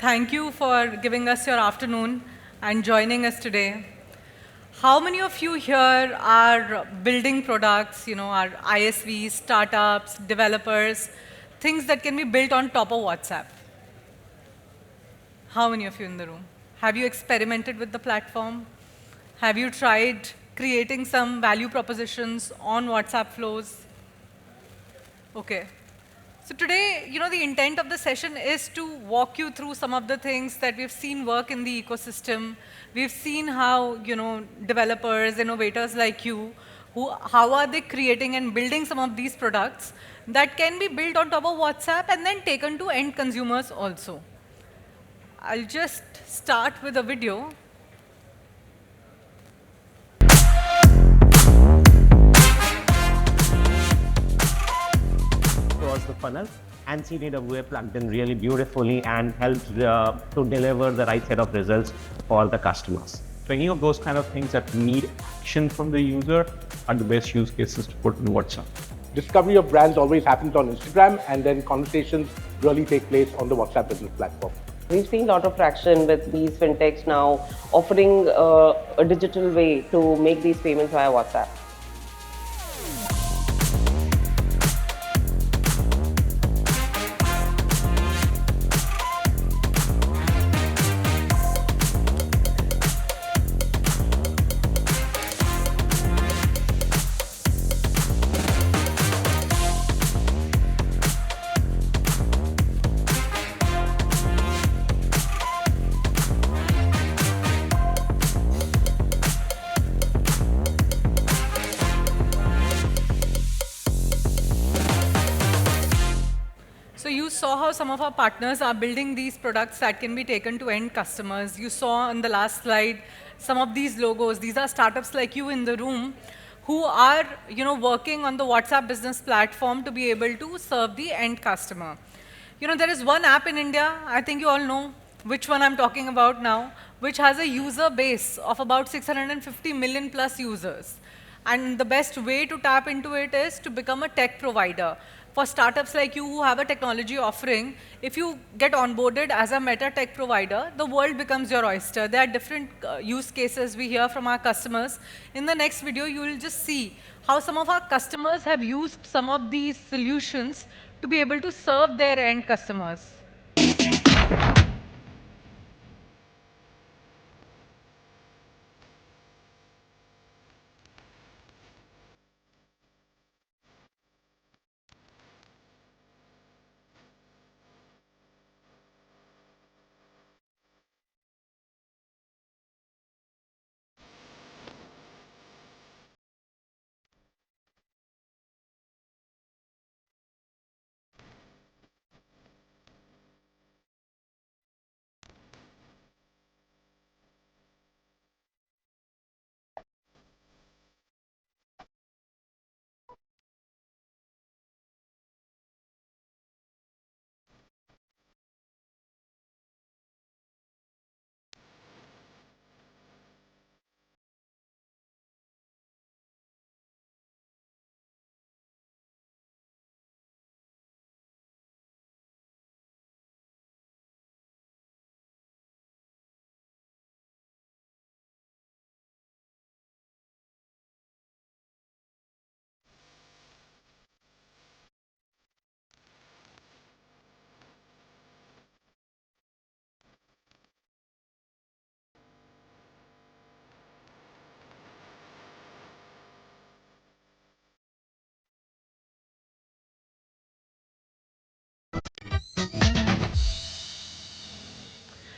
Thank you for giving us your afternoon and joining us today. How many of you here are building products, are ISVs, startups, developers, things that can be built on top of WhatsApp? How many of you in the room? Have you experimented with the platform? Have you tried creating some value propositions on WhatsApp flows? Okay. So today, the intent of the session is to walk you through some of the things that we've seen work in the ecosystem. We've seen how, developers, innovators like you, how are they creating and building some of these products that can be built on top of WhatsApp and then taken to end consumers also. I'll just start with a video. Across the funnel, and CDWA plugged in really beautifully and helped to deliver the right set of results for the customers. So any of those kind of things that need action from the user are the best use cases to put in WhatsApp. Discovery of brands always happens on Instagram, and then conversations really take place on the WhatsApp business platform. We've seen a lot of traction with these fintechs now offering a digital way to make these payments via WhatsApp. So you saw how some of our partners are building these products that can be taken to end customers. You saw on the last slide some of these logos. These are startups like you in the room who are working on the WhatsApp business platform to be able to serve the end customer. There is one app in India, I think you all know which one I'm talking about now, which has a user base of about 650 million plus users. And the best way to tap into it is to become a tech provider. For startups like you who have a technology offering, if you get onboarded as a meta tech provider, the world becomes your oyster. There are different use cases we hear from our customers. In the next video, you will just see how some of our customers have used some of these solutions to be able to serve their end customers.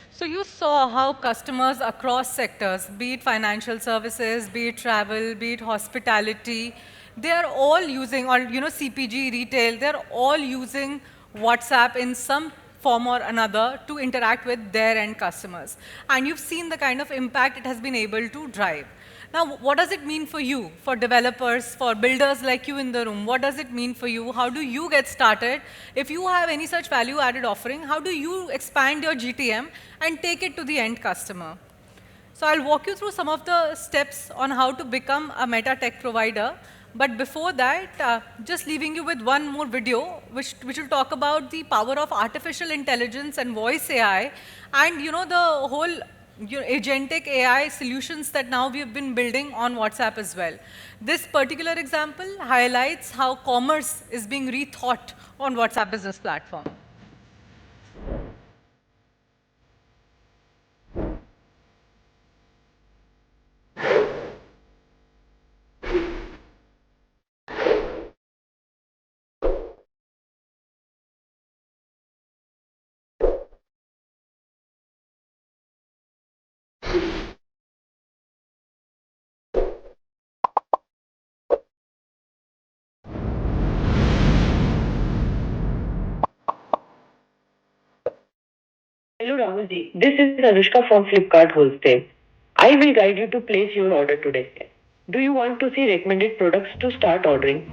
So you saw how customers across sectors, be it financial services, be it travel, be it hospitality, they are all using, or CPG, retail, they're all using WhatsApp in some form or another to interact with their end customers. And you've seen the kind of impact it has been able to drive. Now, what does it mean for you, for developers, for builders like you in the room? What does it mean for you? How do you get started? If you have any such value-added offering, how do you expand your GTM and take it to the end customer? So I'll walk you through some of the steps on how to become a meta tech provider. But before that, just leaving you with one more video, which will talk about the power of artificial intelligence and voice AI, and the whole agentic AI solutions that now we have been building on WhatsApp as well. This particular example highlights how commerce is being rethought on WhatsApp Business Platform. Hello Rahulji, this is Anushka from Flipkart Wholesale. I will guide you to place your order today. Do you want to see recommended products to start ordering?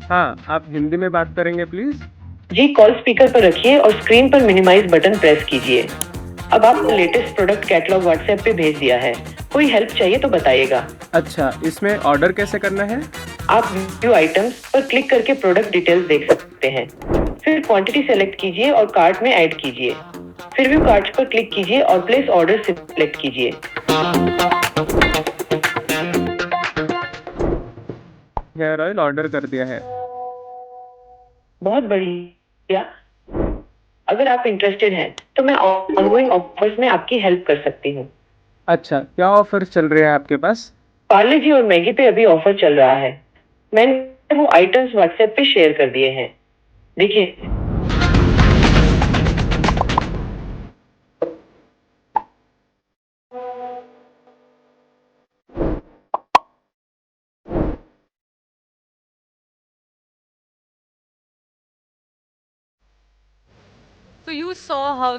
हाँ, आप हिंदी में बात करेंगे please. Ji call speaker पर रखिए और screen पर minimise button press कीजिए। अब आपको लेटेस्ट प्रोडक्ट कैटलॉग व्हाट्सएप पे भेज दिया है। कोई हेल्प चाहिए तो बताइएगा। अच्छा, इसमें ऑर्डर कैसे करना है? आप व्यू आइटम्स पर क्लिक करके प्रोडक्ट डिटेल्स देख सकते हैं। फिर क्वांटिटी सेलेक्ट कीजिए और कार्ट में ऐड कीजिए। फिर व्यू कार्ट पर क्लिक कीजिए और प्लेस ऑर्डर सिलेक्ट कीजिए। हेयर ऑयल ऑर्डर कर दिया है। बहुत बढ़िया। अगर आप इंटरेस्टेड हैं तो मैं ऑनगोइंग ऑफर्स में आपकी हेल्प कर सकती हूँ। अच्छा, क्या ऑफर चल रहे हैं आपके पास? पार्ले जी और मैगी पे अभी ऑफर चल रहा है। मैंने वो आइटम्स व्हाट्सएप पे शेयर कर दिए हैं, देखिए। So you saw how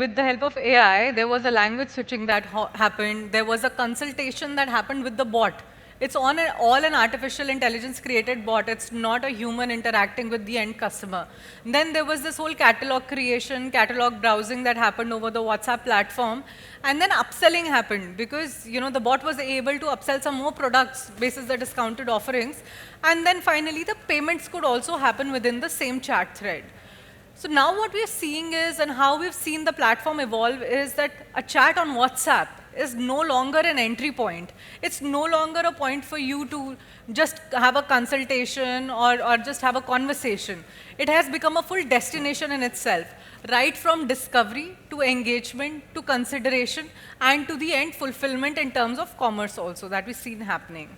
with the help of AI, there was a language switching that happened. There was a consultation that happened with the bot. It's all an artificial intelligence created bot. It's not a human interacting with the end customer. Then there was this whole catalog creation, catalog browsing that happened over the WhatsApp platform. And then upselling happened because the bot was able to upsell some more products basis the discounted offerings. And then finally, the payments could also happen within the same chat thread. So now what we are seeing is, and how we've seen the platform evolve, is that a chat on WhatsApp is no longer an entry point. It's no longer a point for you to just have a consultation or just have a conversation. It has become a full destination in itself, right from discovery to engagement to consideration and to the end fulfillment in terms of commerce also that we've seen happening.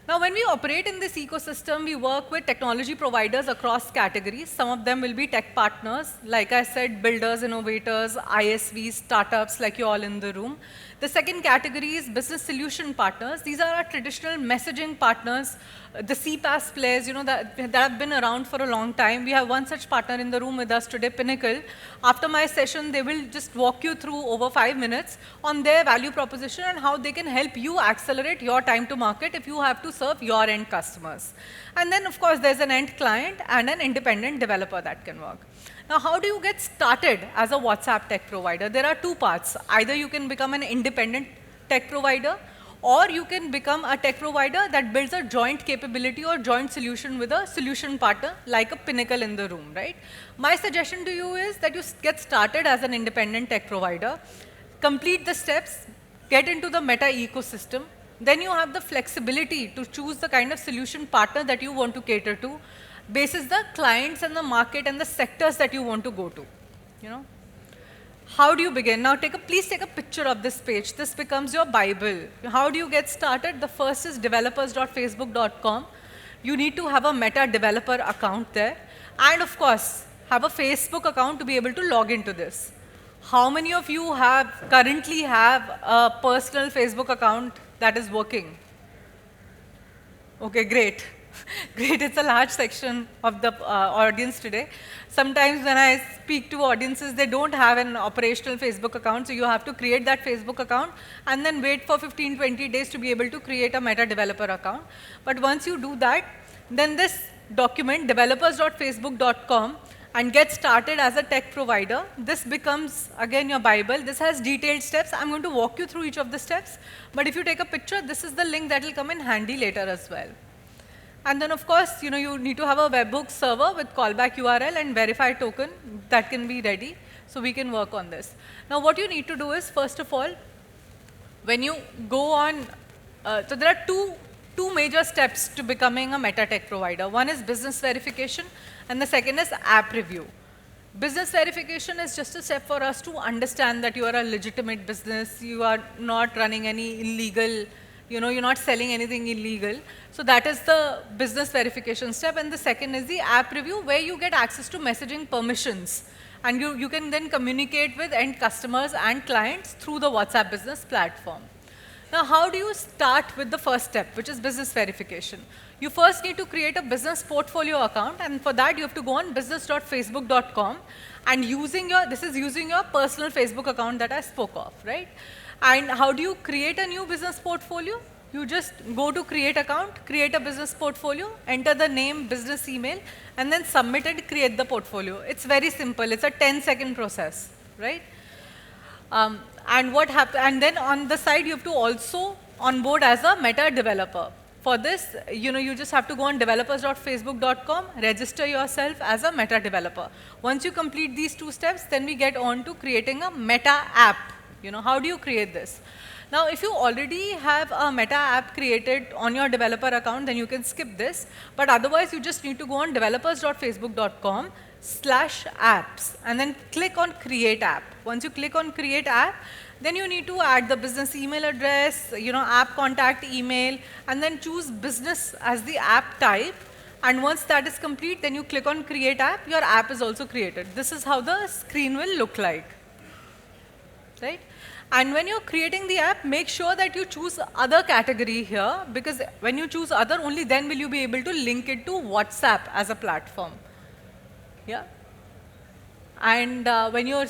Now, when we operate in this ecosystem, we work with technology providers across categories. Some of them will be tech partners, like I said, builders, innovators, ISVs, startups, like you all in the room. The second category is business solution partners. These are our traditional messaging partners, the CPaaS players, that have been around for a long time. We have one such partner in the room with us today, Pinnacle. After my session, they will just walk you through over 5 minutes on their value proposition and how they can help you accelerate your time to market if you have to serve your end customers. And then, of course, there's an end client and an independent developer that can work. Now, how do you get started as a WhatsApp tech provider? There are two paths. Either you can become an independent tech provider, or you can become a tech provider that builds a joint capability or joint solution with a solution partner like a Pinnacle in the room, right? My suggestion to you is that you get started as an independent tech provider, complete the steps, get into the Meta ecosystem, then you have the flexibility to choose the kind of solution partner that you want to cater to, basis the clients and the market and the sectors that you want to go to. How do you begin? Now, please take a picture of this page. This becomes your Bible. How do you get started? The first is developers.facebook.com. You need to have a Meta developer account there. And of course, have a Facebook account to be able to log into this. How many of you currently have a personal Facebook account that is working? Okay, great. Great, it's a large section of the audience today. Sometimes when I speak to audiences, they don't have an operational Facebook account, so you have to create that Facebook account and then wait for 15-20 days to be able to create a Meta developer account. But once you do that, then this document, developers.facebook.com, and get started as a tech provider. This becomes, again, your Bible. This has detailed steps. I'm going to walk you through each of the steps. But if you take a picture, this is the link that will come in handy later as well. And then, of course, you need to have a webhook server with callback URL and verified token that can be ready. So we can work on this. Now, what you need to do is, first of all, when you go on, so there are two major steps to becoming a meta tech provider. One is business verification, and the second is app review. Business verification is just a step for us to understand that you are a legitimate business, you are not running any illegal, you're not selling anything illegal. So that is the business verification step. And the second is the app review, where you get access to messaging permissions. And you can then communicate with end customers and clients through the WhatsApp Business platform. Now, how do you start with the first step, which is business verification? You first need to create a business portfolio account, and for that you have to go on business.facebook.com and this is using your personal Facebook account that I spoke of, right? And how do you create a new business portfolio? You just go to create account, create a business portfolio, enter the name, business email, and then submit and create the portfolio. It's very simple. It's a 10-second process, right? And what happens? And then on the side, you have to also onboard as a Meta developer. For this, you just have to go on developers.facebook.com, register yourself as a Meta developer. Once you complete these two steps, then we get on to creating a Meta app. How do you create this? Now, if you already have a Meta app created on your developer account, then you can skip this. But otherwise, you just need to go on developers.facebook.com/apps and then click on Create App. Once you click on Create App, then you need to add the business email address, app contact email, and then choose business as the app type. And once that is complete, then you click on Create App. Your app is also created. This is how the screen will look like, right? And when you're creating the app, make sure that you choose other category here, because when you choose other, only then will you be able to link it to WhatsApp as a platform. Yeah. And when you're,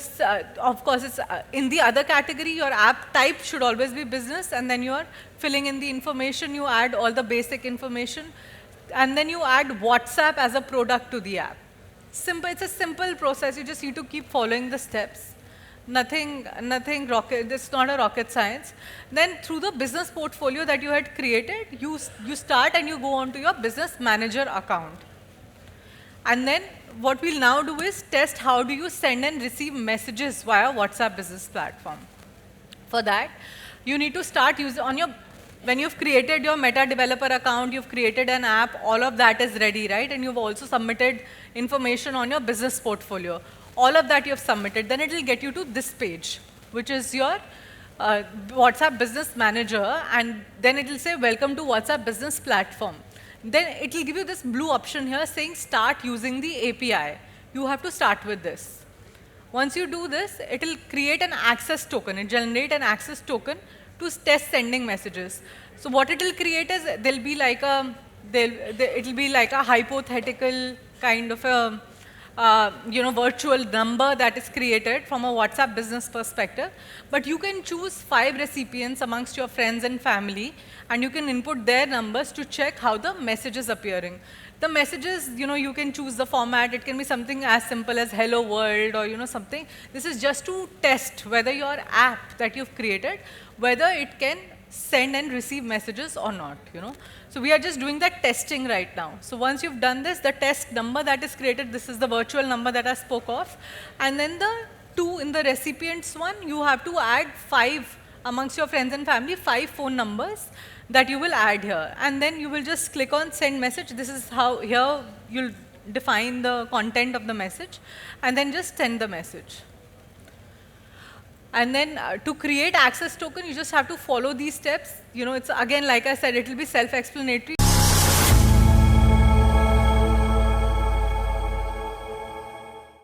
of course, it's in the other category, your app type should always be business, and then you're filling in the information, you add all the basic information, and then you add WhatsApp as a product to the app. Simple, it's a simple process, you just need to keep following the steps. Nothing rocket, it's not a rocket science. Then through the business portfolio that you had created, you start and you go on to your business manager account. And then what we'll now do is test how do you send and receive messages via WhatsApp Business platform. For that, you need to start using when you've created your Meta developer account, you've created an app, all of that is ready, right? And you've also submitted information on your business portfolio. All of that you have submitted, then it will get you to this page, which is your WhatsApp Business Manager, and then it will say, welcome to WhatsApp Business platform. Then it will give you this blue option here saying start using the API. You have to start with this. Once you do this, it will create an access token. It generate an access token to test sending messages. So what it will create is, it will be like a hypothetical kind of a virtual number that is created from a WhatsApp Business perspective. But you can choose 5 recipients amongst your friends and family, and you can input their numbers to check how the message is appearing. The messages, you can choose the format. It can be something as simple as hello world or something. This is just to test whether your app that you've created, whether it can send and receive messages or not, So we are just doing that testing right now. So once you've done this, the test number that is created, this is the virtual number that I spoke of. And then the 2 in the recipients one, you have to add 5 amongst your friends and family, 5 phone numbers that you will add here. And then you will just click on send message. This is how here you'll define the content of the message and then just send the message. And then to create access token, you just have to follow these steps. It's again, like I said, it will be self-explanatory.